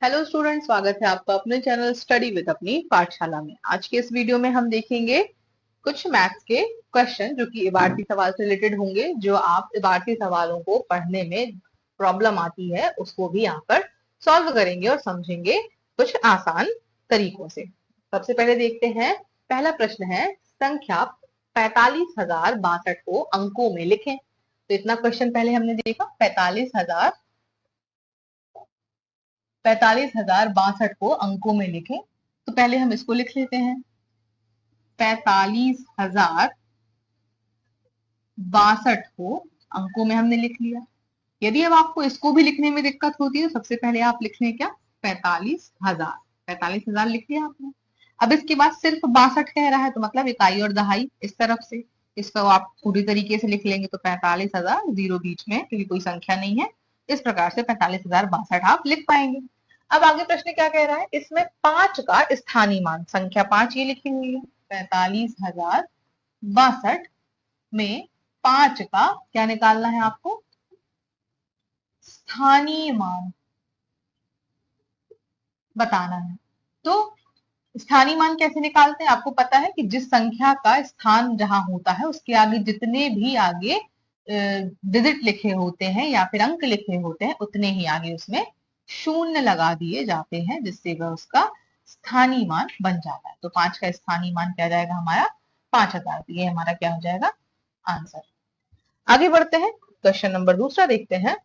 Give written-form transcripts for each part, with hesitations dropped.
Hello student, स्वागत है आपका अपने चैनल स्टडी विद अपनी पाठशाला में। आज के इस वीडियो में हम देखेंगे कुछ मैथ्स के क्वेश्चन जो कि इबारती सवाल से रिलेटेड होंगे। जो आप इबारती सवालों को पढ़ने में प्रॉब्लम आती है उसको भी यहाँ पर सॉल्व करेंगे और समझेंगे कुछ आसान तरीकों से। सबसे पहले देखते हैं, पहला प्रश्न है, संख्या 45,062 को अंकों में लिखें। तो इतना क्वेश्चन पहले हमने देखा, 45,062 को अंकों में लिखें। तो पहले हम इसको लिख लेते हैं, 45,062 को अंकों में हमने लिख लिया। यदि अब आपको इसको भी लिखने में दिक्कत होती है तो सबसे पहले आप लिख लें क्या, 45,000 लिख लिया आपने। अब इसके बाद सिर्फ 62 कह रहा है तो मतलब इकाई और दहाई इस तरफ से, इसको आप पूरी तरीके से लिख लेंगे तो 45,000, जीरो बीच में क्योंकि कोई संख्या नहीं है। इस प्रकार से 45,062 आप लिख पाएंगे। अब आगे प्रश्न क्या कह रहा है, इसमें 5 का स्थानीय मान, संख्या 5 ये लिखी हुई है, 45,062 में 5 का क्या निकालना है आपको, स्थानीय मान बताना है। तो स्थानीय मान कैसे निकालते हैं, आपको पता है कि जिस संख्या का स्थान जहां होता है उसके आगे जितने भी आगे डिजिट लिखे होते हैं या फिर अंक लिखे होते हैं उतने ही आगे उसमें शून्य लगा दिए जाते हैं, जिससे वह उसका स्थानीय मान बन जाता है। तो 5 का स्थानीय मान क्या जाएगा हमारा, 5,000। ये हमारा क्या हो जाएगा, आंसर। आगे बढ़ते हैं, क्वेश्चन नंबर दूसरा देखते हैं।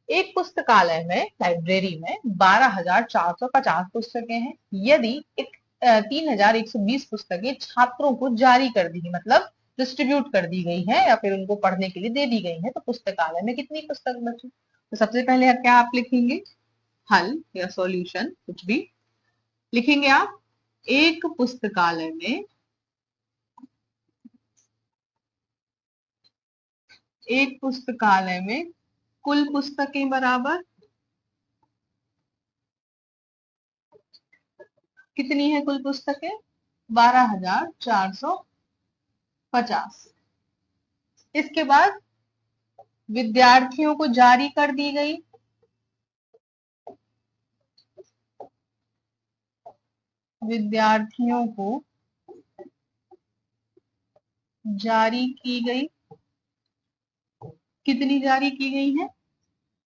एक पुस्तकालय में, लाइब्रेरी में 12,450 पुस्तकें हैं। यदि 3,120 पुस्तकें छात्रों को जारी कर दी, मतलब डिस्ट्रीब्यूट कर दी गई है या फिर उनको पढ़ने के लिए दे दी गई है, तो पुस्तकालय में कितनी पुस्तक बची। तो सबसे पहले क्या आप लिखेंगे, हल या सॉल्यूशन कुछ भी लिखेंगे आप। एक पुस्तकालय में, एक पुस्तकालय में कुल पुस्तकें बराबर कितनी है, कुल पुस्तकें 12,450। इसके बाद विद्यार्थियों को जारी कर दी गई, विद्यार्थियों को जारी की गई, कितनी जारी की गई है,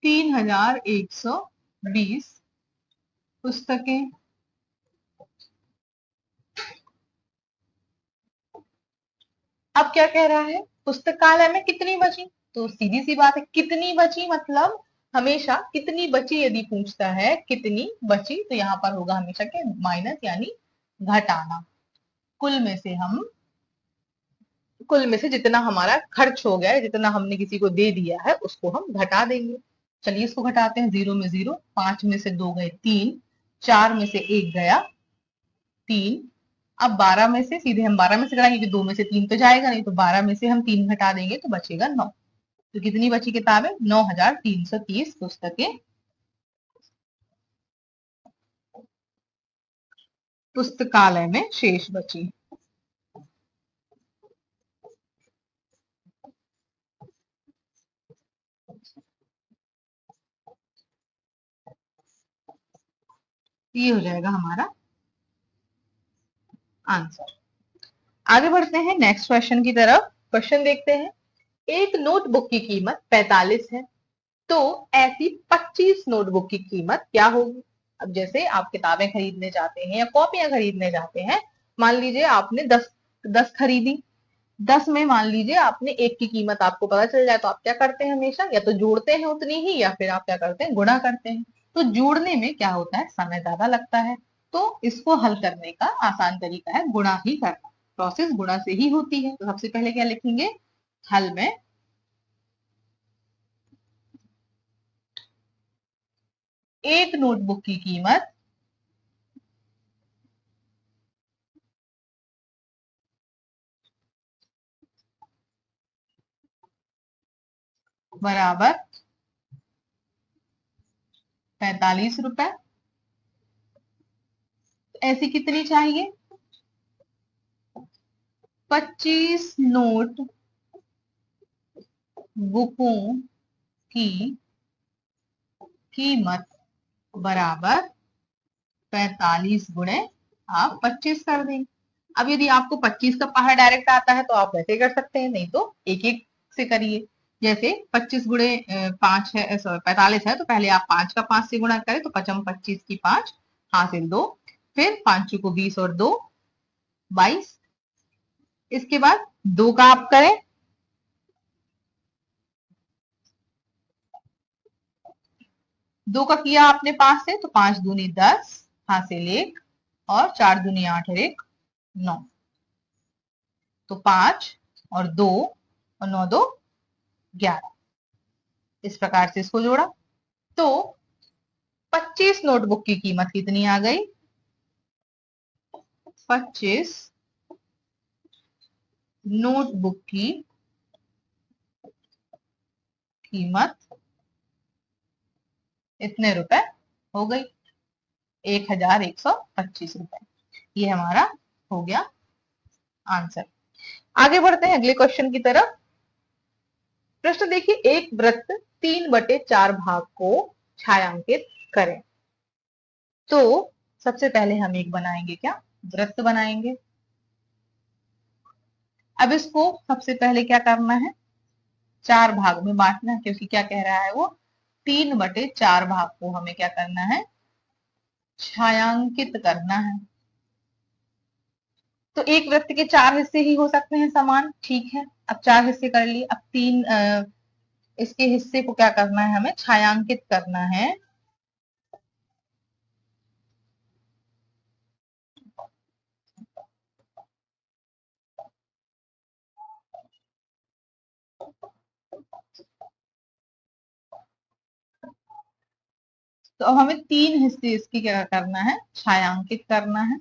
3,120 पुस्तकें। अब क्या कह रहा है, पुस्तकालय में कितनी बची, तो सीधी सी बात है कितनी बची, मतलब हमेशा कितनी बची यदि पूछता है कितनी बची तो यहाँ पर होगा हमेशा क्या, माइनस यानी घटाना। कुल में से हम, कुल में से जितना हमारा खर्च हो गया है, जितना हमने किसी को दे दिया है उसको हम घटा देंगे। चलिए इसको घटाते हैं, 0 में 0, 5 में से 2 गए 3, 4 में से 1 गया 3। अब 12 में से सीधे हम 12 में से घटाएंगे, 2 में से 3 तो जाएगा नहीं, तो 12 में से हम 3 घटा देंगे तो बचेगा 9। तो कितनी बची किताबें, 9,330 पुस्तकें पुस्तकालय में शेष बची। ये हो जाएगा हमारा आंसर। आगे बढ़ते हैं नेक्स्ट क्वेश्चन की तरफ। क्वेश्चन देखते हैं, एक नोटबुक की कीमत 45 है, तो ऐसी 25 नोटबुक की कीमत क्या होगी। अब जैसे आप किताबें खरीदने जाते हैं या कॉपियां खरीदने जाते हैं, मान लीजिए आपने 10 खरीदी, 10 में मान लीजिए आपने एक की कीमत आपको पता चल जाए, तो आप क्या करते हैं, हमेशा या तो जोड़ते हैं उतनी ही या फिर आप क्या करते हैं, गुणा करते हैं। तो जोड़ने में क्या होता है, समय ज्यादा लगता है, तो इसको हल करने का आसान तरीका है गुणा ही करना। प्रोसेस गुणा से ही होती है। तो सबसे पहले क्या लिखेंगे, हल में एक नोटबुक की कीमत बराबर 45 रुपए। ऐसी कितनी चाहिए, 25 नोट बुकों की कीमत बराबर 45 गुणे आप 25 कर देंगे। अब यदि आपको 25 का पहाड़ डायरेक्ट आता है तो आप वैसे कर सकते हैं, नहीं तो एक एक से करिए। जैसे 25 गुणे 5 है, सॉरी 45 है, तो पहले आप 5 का 5 से गुणा करें तो पचम 25 की 5 हासिल 2, फिर 5 को 20 और 2 22। इसके बाद 2 का आप करें, 2 का किया आपने 5 से तो 5 दूनी 10 हासिल 1 और 4 दूनी 8 और 1 9। तो 5 और 2 और 9 2 11। इस प्रकार से इसको जोड़ा तो 25 नोटबुक की कीमत कितनी आ गई? 25 नोटबुक की कीमत इतने रुपए हो गई, 1125 रुपए। ये हमारा हो गया आंसर। आगे बढ़ते हैं अगले क्वेश्चन की तरफ। प्रश्न देखिए, एक वृत्त 3/4 भाग को छायांकित करें। तो सबसे पहले हम एक बनाएंगे, क्या वृत्त बनाएंगे। अब इसको सबसे पहले क्या करना है, 4 भाग में बांटना है, क्योंकि क्या कह रहा है वो 3/4 भाग को हमें क्या करना है, छायांकित करना है। तो एक वृत्त के 4 हिस्से ही हो सकते हैं समान, ठीक है। अब 4 हिस्से कर लिए, अब 3 इसके हिस्से को क्या करना है, हमें छायांकित करना है। तो अब हमें 3 हिस्से इसकी क्या करना है, छायांकित करना है।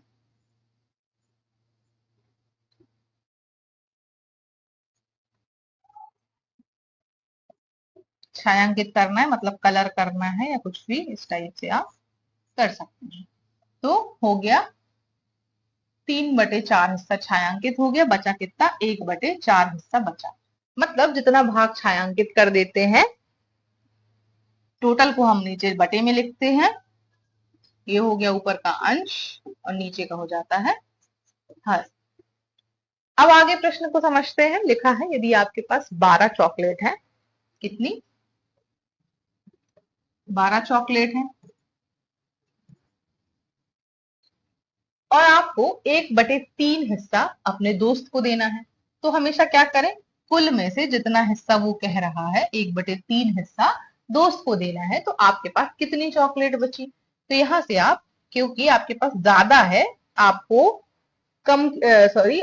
छायांकित करना है मतलब कलर करना है या कुछ भी इस टाइप से आप कर सकते हैं। तो हो गया 3/4 हिस्सा छायांकित हो गया, बचा कितना, 1/4 हिस्सा बचा। मतलब जितना भाग छायांकित कर देते हैं, टोटल को हम नीचे बटे में लिखते हैं। ये हो गया ऊपर का अंश और नीचे का हो जाता है हर। अब आगे प्रश्न को समझते हैं। लिखा है यदि आपके पास 12 चॉकलेट है, कितनी, 12 चॉकलेट है, और आपको 1/3 हिस्सा अपने दोस्त को देना है। तो हमेशा क्या करें, कुल में से जितना हिस्सा वो कह रहा है 1/3 हिस्सा दोस्त को देना है, तो आपके पास कितनी चॉकलेट बची। तो यहां से आप, क्योंकि आपके पास ज्यादा है, आपको कम, सॉरी,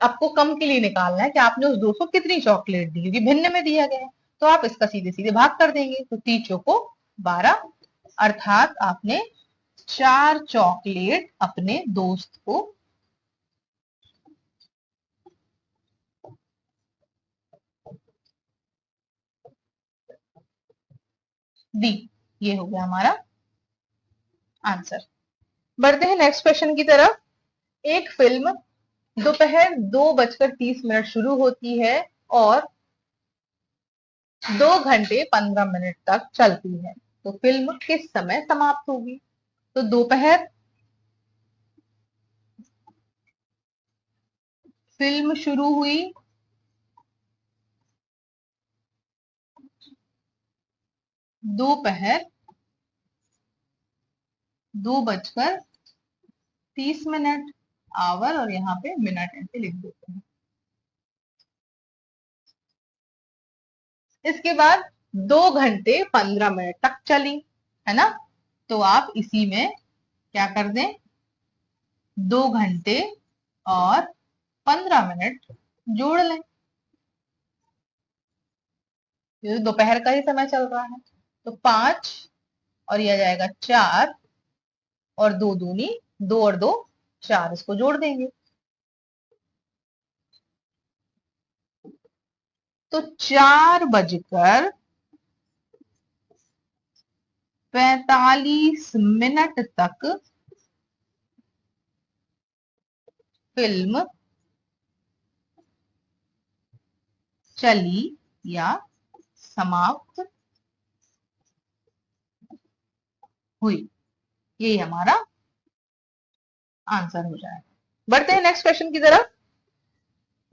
आपको कम के लिए निकालना है कि आपने उस दोस्त को कितनी चॉकलेट दी, क्योंकि भिन्न में दिया गया है। तो आप इसका सीधे सीधे भाग कर देंगे, तो 3 को 12, अर्थात आपने 4 चॉकलेट अपने दोस्त को दी। ये हो गया हमारा आंसर। बढ़ते हैं नेक्स्ट क्वेश्चन की तरफ। एक फिल्म दोपहर 2:30 शुरू होती है और 2 घंटे 15 मिनट तक चलती है, तो फिल्म किस समय समाप्त होगी। तो दोपहर, फिल्म शुरू हुई दोपहर 2:30, आवर और यहाँ पे मिनट ऐसे लिख देते हैं। इसके बाद 2 घंटे 15 मिनट तक चली, है ना। तो आप इसी में क्या कर दें, 2 घंटे और 15 मिनट जोड़ लें, क्योंकि दोपहर का ही समय चल रहा है। तो 5 और यह जाएगा 4 और 2 दूनी 2 और 2 4, इसको जोड़ देंगे। तो 4:45 तक फिल्म चली या समाप्त हुई। यही हमारा आंसर हो जाएगा। बढ़ते हैं नेक्स्ट क्वेश्चन की तरफ।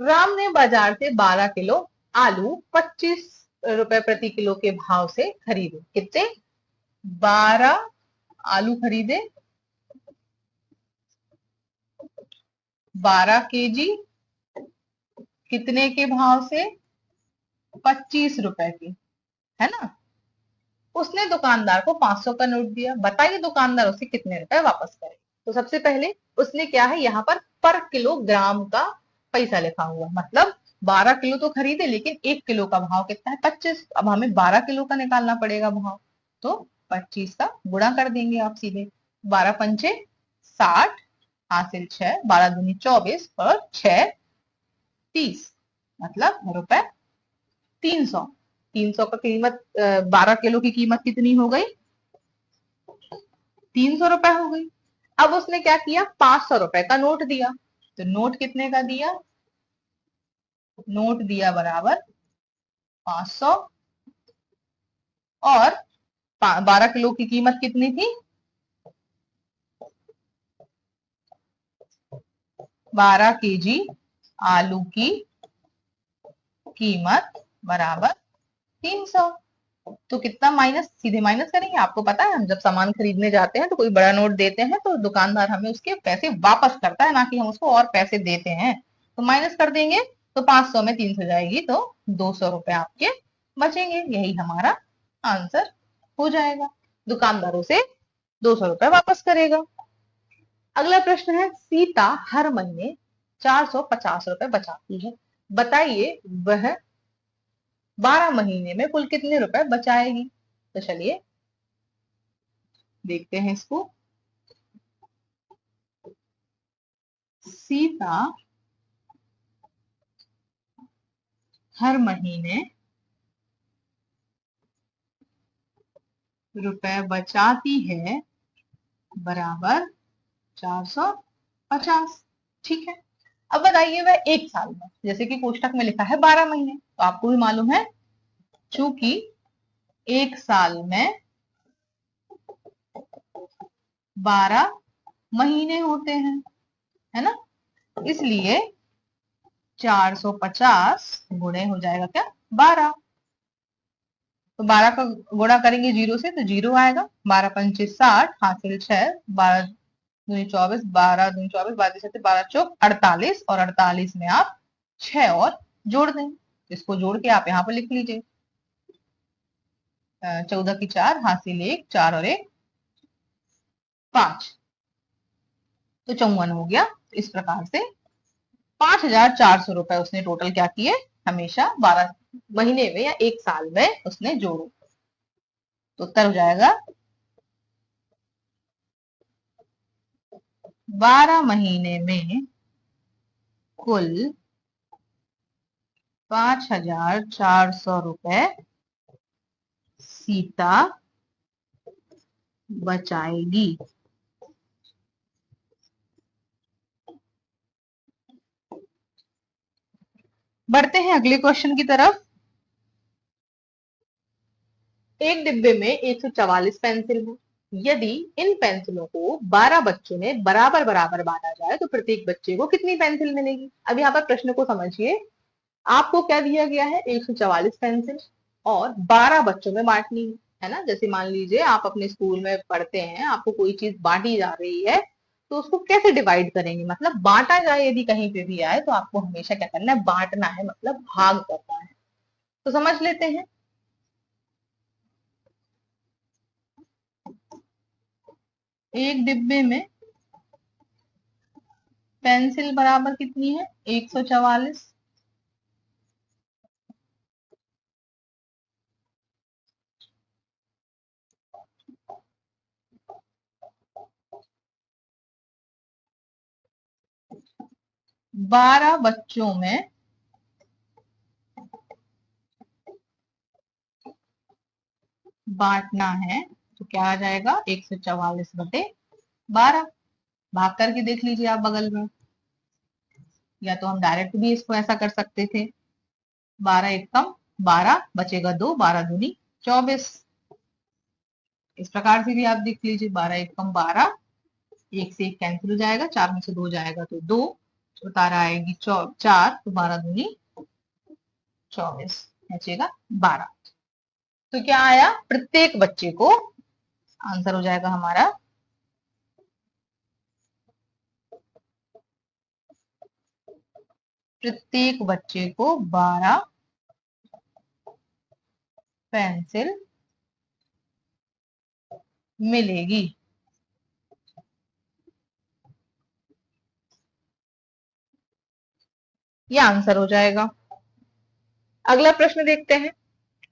राम ने बाजार से 12 किलो आलू 25 रुपए प्रति किलो के भाव से खरीदे। कितने? 12 आलू खरीदे, 12 केजी, कितने के भाव से? 25 रुपए के, है ना। उसने दुकानदार को 500 का नोट दिया। बताइए दुकानदार उसे कितने रुपए वापस करे। तो सबसे पहले उसने क्या है, यहाँ पर किलोग्राम का पैसा लिखा हुआ, मतलब 12 किलो तो खरीदे लेकिन 1 किलो का भाव कितना है? 25। अब हमें 12 किलो का निकालना पड़ेगा भाव, तो 25 का गुणा कर देंगे आप सीधे। 12 पंचे 60, हासिल 6, 12 दूनी 24 और 6 30, मतलब रुपए 300। 300 का कीमत, 12 किलो की कीमत कितनी हो गई? 300 रुपए हो गई। अब उसने क्या किया, 500 रुपए का नोट दिया। तो नोट कितने का दिया? नोट दिया बराबर 500, और 12 किलो की कीमत कितनी थी? 12 केजी आलू की कीमत बराबर 300। तो कितना माइनस, सीधे माइनस करेंगे। आपको पता है हम जब सामान खरीदने जाते हैं तो कोई बड़ा नोट देते हैं तो दुकानदार हमें उसके पैसे वापस करता है, ना कि हम उसको और पैसे देते हैं। तो माइनस कर देंगे, तो 500 में 300 जाएगी तो 200 रुपए आपके बचेंगे। यही हमारा आंसर हो जाएगा। दुकानदारों से 200 रुपए वापस करेगा। अगला प्रश्न है, सीता हर महीने 450 रुपए बचाती है। बताइए वह 12 महीने में कुल कितने रुपए बचाएगी। तो चलिए देखते हैं इसको। सीता हर महीने रुपए बचाती है बराबर 450। ठीक है। अब बताइए वह एक साल में, जैसे कि कोष्टक में लिखा है 12 महीने, तो आपको भी मालूम है चूंकि एक साल में 12 महीने होते हैं, है ना, इसलिए 450 गुणे हो जाएगा क्या, 12। तो 12 का गुणा करेंगे जीरो से तो जीरो आएगा। 12 पंचे 60, हासिल 6, 12 दूनी 24, 12 दूनी 24, 12 चौक 48, और 48 में आप 6 और जोड़ दें। इसको जोड़ के आप यहाँ पर लिख लीजिए, 14 की 4, हासिल 1, 4 और 1 5, तो 54 हो गया। इस प्रकार से 5,400 रुपए उसने टोटल क्या किए, हमेशा 12 महीने में या एक साल में उसने जोड़ो। तो उत्तर हो जाएगा 12 महीने में कुल 5,400 रुपए सीता बचाएगी। बढ़ते हैं अगले क्वेश्चन की तरफ। एक डिब्बे में 144 पेंसिल है। यदि इन पेंसिलों को 12 बच्चों में बराबर बराबर बांटा जाए तो प्रत्येक बच्चे को कितनी पेंसिल मिलेगी। अब यहाँ पर प्रश्न को समझिए। आपको क्या दिया गया है, 144 पेंसिल और 12 बच्चों में बांटनी है ना। जैसे मान लीजिए आप अपने स्कूल में पढ़ते हैं, आपको कोई चीज बांटी जा रही है, तो उसको कैसे डिवाइड करेंगे, मतलब बांटा जाए यदि कहीं पे भी आए तो आपको हमेशा क्या करना है, बांटना है, मतलब भाग करना है। तो समझ लेते हैं। एक डिब्बे में पेंसिल बराबर कितनी है, 144। बारह बच्चों में बांटना है, तो क्या आ जाएगा, 144/12। भाग करके देख लीजिए आप बगल में, या तो हम डायरेक्ट भी इसको ऐसा कर सकते थे। 12 एकम 12 बचेगा 2, 12 दूनी 24। इस प्रकार से भी आप देख लीजिए, 12 एकम 12 एक से एक कैंसिल हो जाएगा, 4 में से 2 जाएगा तो 2, उतारा आएगी 4, तो 12 दूनी 24, बचेगा 12। तो क्या आया, प्रत्येक बच्चे को, आंसर हो जाएगा हमारा प्रत्येक बच्चे को 12 पेंसिल मिलेगी। ये आंसर हो जाएगा। अगला प्रश्न देखते हैं।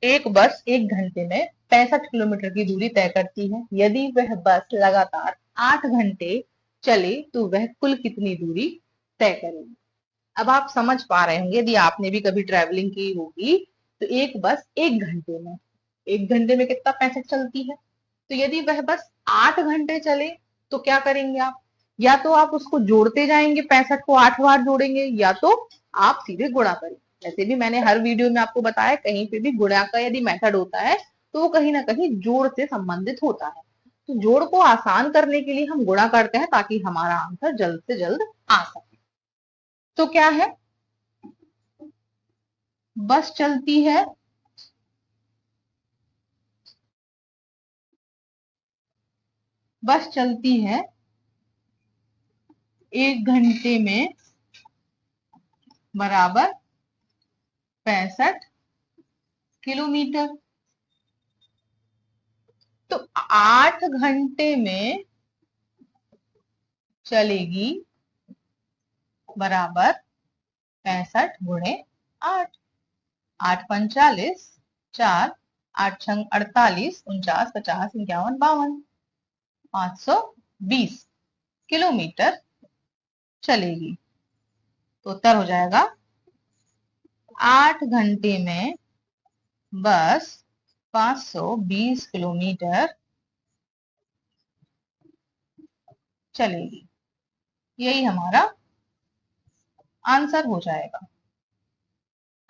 एक बस 1 घंटे में 65 किलोमीटर की दूरी तय करती है। यदि वह बस लगातार 8 घंटे चले तो वह कुल कितनी दूरी तय करेगी। अब आप समझ पा रहे होंगे, यदि आपने भी कभी ट्रैवलिंग की होगी, तो एक बस 1 घंटे में, 1 घंटे में कितना 65 चलती है, तो यदि वह बस 8 घंटे चले तो क्या करेंगे आप, या तो आप उसको जोड़ते जाएंगे, 65 को 8 बार जोड़ेंगे, या तो आप सीधे गुणा करेंगे। जैसे भी मैंने हर वीडियो में आपको बताया, कहीं पे भी गुणा का यदि मेथड होता है तो वो कहीं ना कहीं जोड़ से संबंधित होता है। तो जोड़ को आसान करने के लिए हम गुणा करते हैं ताकि हमारा आंसर जल्द से जल्द आ सके। तो क्या है, बस चलती है बस चलती है 1 घंटे में बराबर 65 किलोमीटर। तो 8 घंटे में चलेगी बराबर 65 गुणे 8, 8×5 = 4, 8×6 = 48, 49, 50, 51, 52, 520 किलोमीटर चलेगी। तो उत्तर हो जाएगा 8 घंटे में बस 520 किलोमीटर चलेगी। यही हमारा आंसर हो जाएगा।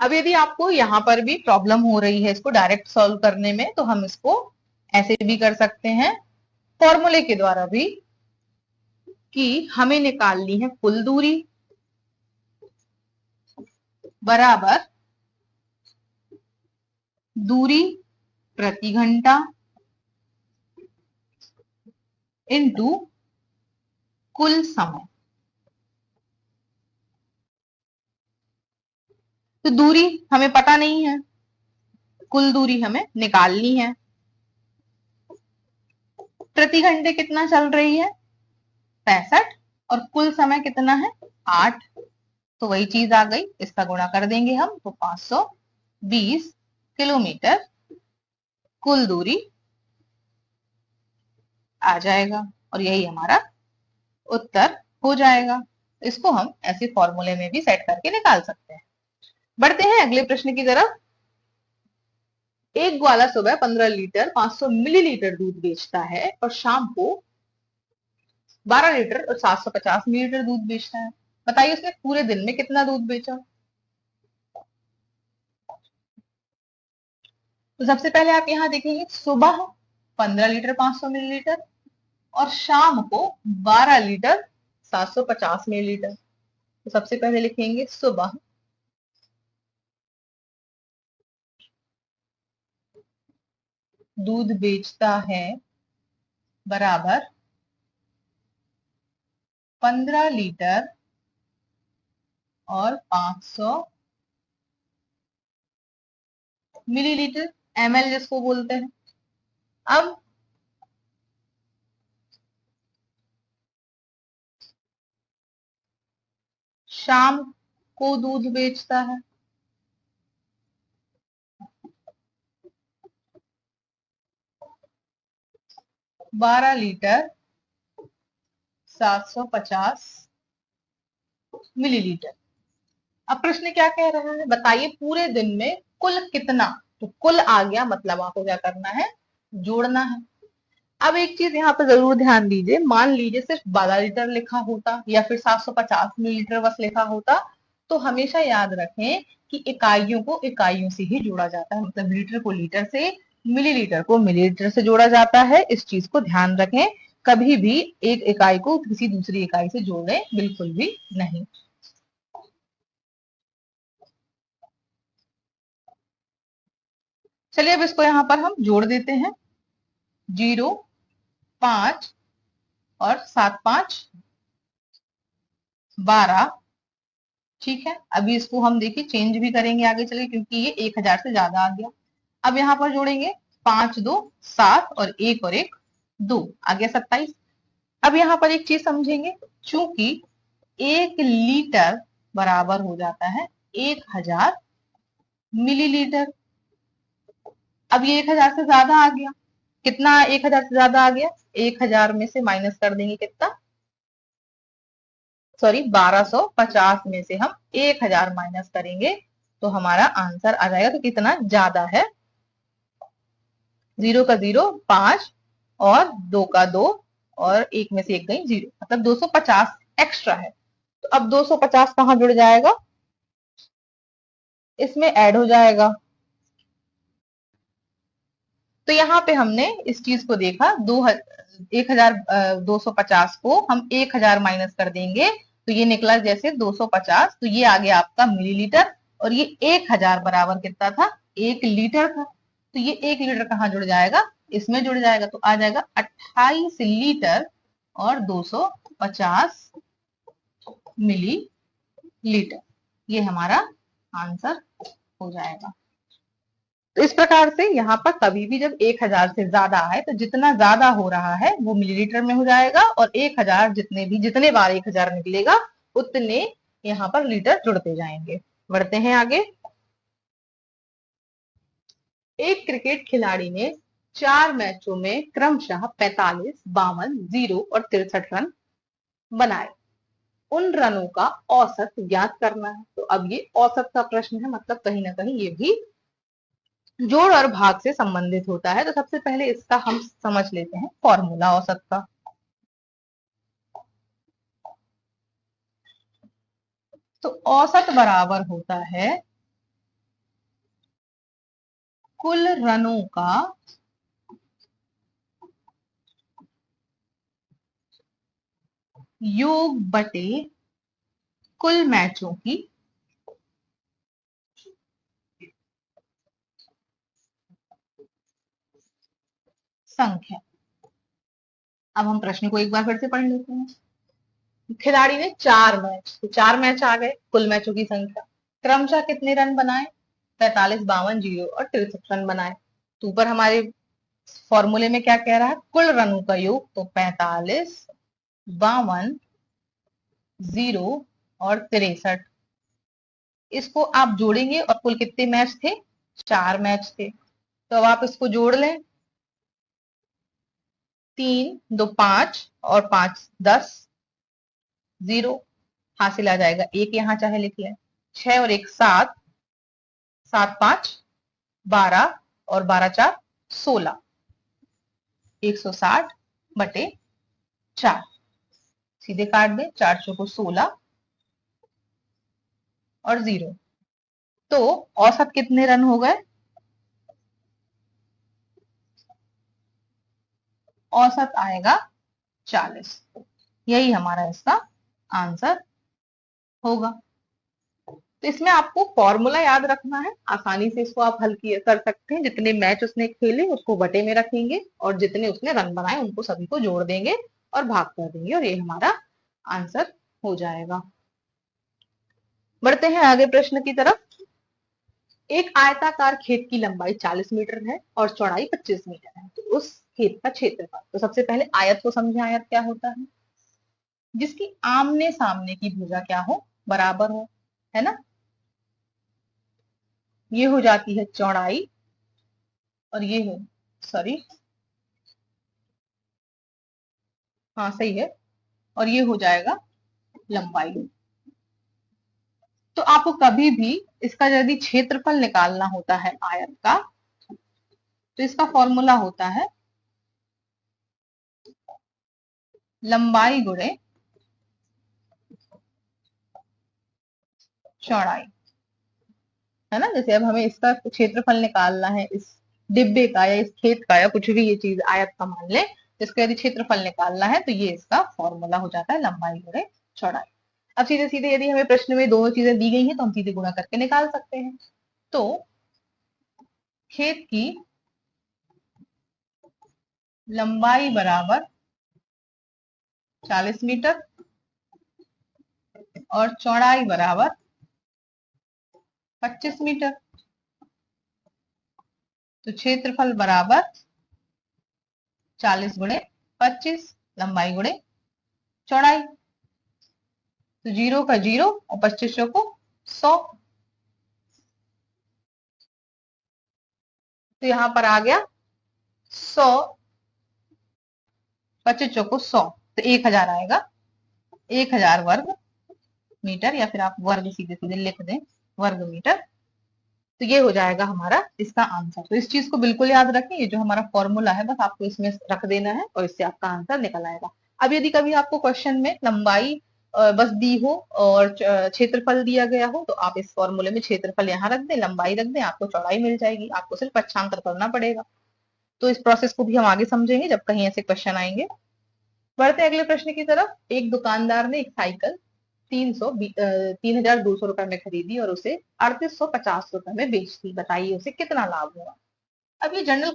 अब यदि आपको यहां पर भी प्रॉब्लम हो रही है इसको डायरेक्ट सॉल्व करने में, तो हम इसको ऐसे भी कर सकते हैं, फॉर्मूले के द्वारा भी, कि हमें निकालनी है कुल दूरी बराबर दूरी प्रति घंटा इंटू कुल समय। तो दूरी हमें पता नहीं है, कुल दूरी हमें निकालनी है। प्रति घंटे कितना चल रही है, 65, और कुल समय कितना है, 8। तो वही चीज आ गई, इसका गुणा कर देंगे हम, तो 520 किलोमीटर कुल दूरी आ जाएगा, और यही हमारा उत्तर हो जाएगा। इसको हम ऐसे फॉर्मूले में भी सेट करके निकाल सकते हैं। बढ़ते हैं अगले प्रश्न की तरफ। एक ग्वाला सुबह 15 लीटर 500 मिलीलीटर दूध बेचता है और शाम को 12 लीटर और 750 मिलीलीटर दूध बेचता है। बताइए उसने पूरे दिन में कितना दूध बेचा। तो सबसे पहले आप यहां देखेंगे, सुबह 15 लीटर 500 मिलीलीटर और शाम को 12 लीटर 750 मिलीलीटर। तो सबसे पहले लिखेंगे सुबह दूध बेचता है बराबर 15 लीटर और 500 मिलीलीटर, ml जिसको बोलते हैं। अब शाम को दूध बेचता है 12 लीटर 750 मिलीलीटर। अब प्रश्न क्या कह रहा है, बताइए पूरे दिन में कुल कितना। तो कुल आ गया, मतलब आपको क्या करना है, जोड़ना है। अब एक चीज यहाँ पे जरूर ध्यान दीजिए, मान लीजिए सिर्फ 12 लीटर लिखा होता या फिर 750 मिलीलीटर बस लिखा होता, तो हमेशा याद रखें कि इकाइयों को इकाइयों से ही जोड़ा जाता है, मतलब लीटर को लीटर से, मिलीलीटर को मिलीलीटर से जोड़ा जाता है। इस चीज को ध्यान रखें, कभी भी एक इकाई को किसी दूसरी इकाई से जोड़े बिल्कुल भी नहीं। चलिए अब इसको यहां पर हम जोड़ देते हैं। 0, 5 और 7 5 12। ठीक है, अभी इसको हम देखिए चेंज भी करेंगे आगे चले, क्योंकि ये 1000 से ज्यादा आ गया। अब यहाँ पर जोड़ेंगे 5 2 7 और 1 2, आ गया 27। अब यहाँ पर एक चीज समझेंगे, चूंकि 1 लीटर बराबर हो जाता है 1000 मिलीलीटर। अब ये 1000 से ज्यादा आ गया। कितना 1000 से ज्यादा आ गया? 1000 में से माइनस कर देंगे कितना, सॉरी 1250 में से हम 1000 माइनस करेंगे तो हमारा आंसर आ जाएगा। तो कितना ज्यादा है? 0 का 0 5 और 2 का 2 और 1 में से 1 गई 0, मतलब 250 एक्स्ट्रा है। तो अब 250 कहाँ जुड़ जाएगा? इसमें ऐड हो जाएगा। तो यहाँ पे हमने इस चीज को देखा, 1250 को हम 1000 माइनस कर देंगे तो ये निकला जैसे 250, तो ये आ गया आपका मिलीलीटर। और ये 1000 बराबर कितना था? 1 लीटर था। तो ये 1 लीटर कहाँ जुड़ जाएगा? इसमें जुड़ जाएगा। तो आ जाएगा 28 लीटर और 250 मिलीलीटर। ये हमारा आंसर हो जाएगा। तो इस प्रकार से यहाँ पर कभी भी जब 1000 से ज्यादा आए तो जितना ज्यादा हो रहा है वो मिलीलीटर में हो जाएगा, और 1000 जितने बार 1000 निकलेगा उतने यहाँ पर लीटर जुड़ते जाएंगे। बढ़ते हैं आगे। एक क्रिकेट खिलाड़ी ने 4 मैचों में क्रमशः 45, 52, 0 और 63 रन बनाए। उन रनों का औसत ज्ञात करना है। तो अब ये औसत का प्रश्न है, मतलब कहीं ना कहीं ये भी जोड़ और भाग से संबंधित होता है। तो सबसे पहले इसका हम समझ लेते हैं फॉर्मूला औसत का। तो औसत बराबर होता है कुल रनों का योग बटे कुल मैचों की संख्या। अब हम प्रश्न को एक बार फिर से पढ़ लेते हैं। खिलाड़ी ने 4 मैच, तो 4 मैच आ गए, कुल मैचों की संख्या। क्रमशः कितने रन बनाए? 45, 52, 0 और 63 रन बनाए। तो ऊपर हमारे फॉर्मूले में क्या कह रहा है? कुल रनों का योग। तो 45, 52, 0 और 63, इसको आप जोड़ेंगे और कुल कितने मैच थे? 4 मैच थे। तो अब आप इसको जोड़ लें। 3 2 5 और 5 10, 0 हासिल आ जाएगा। एक यहाँ चाहे लिख लें। 6 और 1 7, 7 5 12 और 12 4 16, 160 बटे 4। सीधे काट दें, 4 को 16 और 0। तो औसत कितने रन हो गए? औसत आएगा 40। यही हमारा इसका आंसर होगा। तो इसमें आपको फॉर्मूला याद रखना है, आसानी से इसको आप हल कर सकते हैं। जितने मैच उसने खेले उसको बटे में रखेंगे और जितने उसने रन बनाए उनको सभी को जोड़ देंगे और भाग कर देंगे, और ये हमारा आंसर हो जाएगा। बढ़ते हैं आगे प्रश्न की तरफ। एक आयताकार खेत की लंबाई 40 मीटर है और चौड़ाई 25 मीटर है। तो उस खेत का क्षेत्रफल। तो सबसे पहले आयत को समझे। आयत क्या होता है? जिसकी आमने सामने की भुजा क्या हो? बराबर हो, है ना। ये हो जाती है चौड़ाई और ये हो, सॉरी, हाँ सही है, और ये हो जाएगा लंबाई। तो आपको कभी भी इसका यदि क्षेत्रफल निकालना होता है आयत का, तो इसका फॉर्मूला होता है लंबाई गुणे चौड़ाई, है ना। जैसे अब हमें इसका क्षेत्रफल निकालना है, इस डिब्बे का या इस खेत का या कुछ भी ये चीज आयत का मान ले, इसका यदि क्षेत्रफल निकालना है तो ये इसका फॉर्मूला हो जाता है, लंबाई गुणे चौड़ाई। अब सीधे सीधे यदि हमें प्रश्न में दोनों चीजें दी गई हैं तो हम सीधे गुणा करके निकाल सकते हैं। तो खेत की लंबाई बराबर 40 मीटर और चौड़ाई बराबर 25 मीटर। तो क्षेत्रफल बराबर 40 गुणे 25, लंबाई गुणे चौड़ाई। तो 0 का 0 और 25 को 100। तो यहां पर आ गया 100, 25 को 100, तो 1000 आएगा, 1000 वर्ग मीटर, या फिर आप वर्ग सीधे सीधे लिख दें, वर्ग मीटर। तो ये हो जाएगा हमारा इसका आंसर। तो इस चीज को बिल्कुल याद रखें, ये जो हमारा फॉर्मूला है बस आपको इसमें रख देना है और इससे आपका आंसर निकल आएगा। अब यदि कभी आपको क्वेश्चन में लंबाई बस दी हो और क्षेत्रफल दिया गया हो तो आप इस फॉर्मूले में क्षेत्रफल यहाँ रख दें, लंबाई रख दें, आपको चौड़ाई मिल जाएगी, आपको सिर्फ पक्षांतर करना पड़ेगा। तो इस प्रोसेस को भी हम आगे समझेंगे जब कहीं ऐसे क्वेश्चन आएंगे। बढ़ते अगले प्रश्न की तरफ। एक दुकानदार ने एक साइकिल 3,200 रुपए में खरीदी और उसे 3,850 रुपए में बेच दी। बताइए उसे कितना लाभ हुआ। अब ये जनरल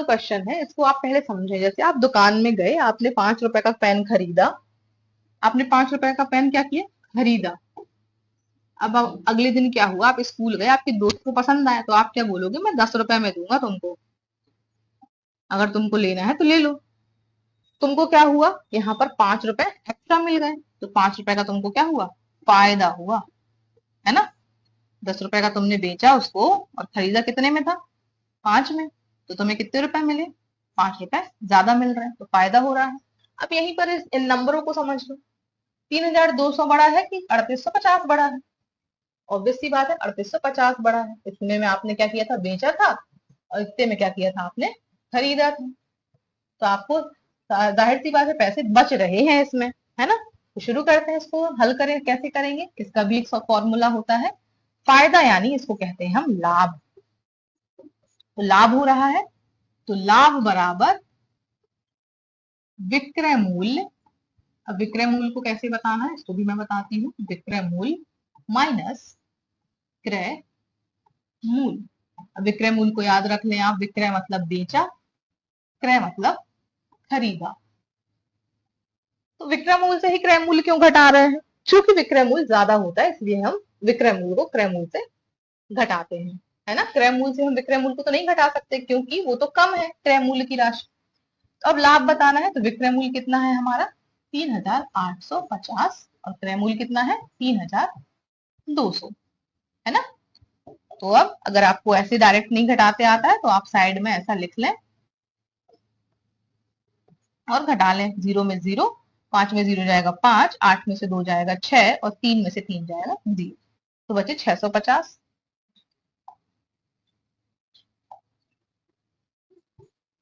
क्वेश्चन है, इसको आप पहले समझें। जैसे आप दुकान में गए, आपने 5 रुपए का पेन खरीदा, आपने 5 रुपए का पेन क्या किया, खरीदा। अब अगले दिन क्या हुआ, आप स्कूल गए, आपके दोस्त को पसंद आया, तो आप क्या बोलोगे, मैं 10 रुपए में दूंगा तुमको, अगर तुमको लेना है तो ले लो। तुमको क्या हुआ, यहाँ पर 5 रुपए एक्स्ट्रा मिल गए, तो 5 रुपए का तुमको क्या हुआ, फायदा हुआ, है ना। 10 रुपए का तुमने बेचा उसको और खरीदा कितने में था, 5 में, तो तुम्हें कितने रुपए मिले, 5 रुपए ज्यादा मिल रहे हैं, तो फायदा हो रहा है। अब यहीं पर इन नंबरों को समझ लो, 3,200 बड़ा है कि 3,850 बड़ा है। ऑब्वियस सी बात है 3,850 बड़ा है। इसमें में आपने क्या किया था, बेचा था, और इतने में क्या किया था, आपने खरीदा था। तो आपको जाहिर सी बात है पैसे बच रहे हैं इसमें, है ना। तो शुरू करते हैं, इसको हल करें, कैसे करेंगे। इसका भी एक फॉर्मूला होता है, फायदा यानी इसको कहते हैं हम लाभ। तो लाभ हो रहा है, तो लाभ बराबर विक्रय मूल्य। अब विक्रय मूल्य को कैसे बताना है इसको भी मैं बताती हूँ। विक्रय मूल्य माइनस क्रय मूल्य। अब विक्रय मूल्य को याद रख लें आप, विक्रय मतलब बेचा, क्रय मतलब खरीदा। तो विक्रय मूल्य से ही क्रय मूल्य क्यों घटा रहे हैं, क्योंकि विक्रय मूल्य ज्यादा होता है, इसलिए हम विक्रय मूल्य को क्रय मूल्य से घटाते हैं, है ना। क्रय मूल्य से हम विक्रय मूल्य को तो नहीं घटा सकते क्योंकि वो तो कम है क्रय मूल्य की राशि। तो अब लाभ बताना है, तो विक्रय मूल्य कितना है हमारा 3,850 और क्रय मूल्य कितना है 3,200, है ना। तो अब अगर आपको ऐसे डायरेक्ट नहीं घटाते आता है तो आप साइड में ऐसा लिख लें और घटा लें। 0 में 0, 5 में 0 जाएगा 5, 8 में से 2 जाएगा 6 और 3 में से 3 जाएगा 0, तो बचे 650।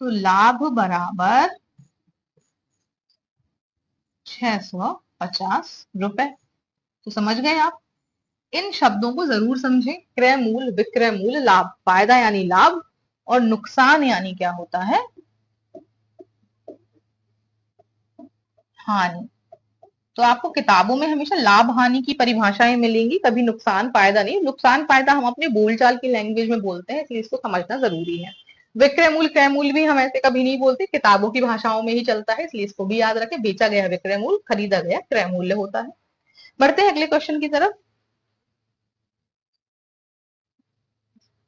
तो लाभ बराबर 650 रुपए। तो समझ गए आप। इन शब्दों को जरूर समझें, क्रय मूल्य, विक्रय मूल्य, लाभ, फायदा यानी लाभ, और नुकसान यानी क्या होता है, हानि। तो आपको किताबों में हमेशा लाभ हानि की परिभाषाएं मिलेंगी, कभी नुकसान फायदा नहीं। नुकसान फायदा हम अपने बोलचाल की लैंग्वेज में बोलते हैं, इसलिए इसको समझना जरूरी है। विक्रय मूल्य क्रय मूल्य भी हम ऐसे कभी नहीं बोलते, किताबों की भाषाओं में ही चलता है, इसलिए इसको भी याद रखें। बेचा गया विक्रय मूल्य, खरीदा गया क्रय मूल्य होता है। बढ़ते हैं अगले क्वेश्चन की तरफ।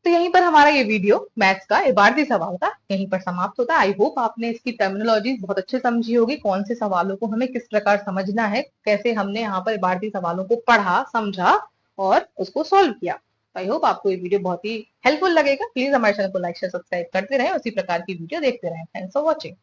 तो यहीं पर हमारा ये वीडियो मैथ्स का इबारती सवाल का यहीं पर समाप्त होता है। आई होप आपने इसकी टर्मिनोलॉजी बहुत अच्छे समझी होगी, कौन से सवालों को हमें किस प्रकार समझना है, कैसे हमने यहाँ पर इबारती सवालों को पढ़ा, समझा और उसको सॉल्व किया। आई होप आपको ये वीडियो बहुत ही हेल्पफुल लगेगा। प्लीज हमारे चैनल को लाइक शेयर सब्सक्राइब करते रहे, उसी प्रकार की वीडियो देखते रहे। Thanks for watching.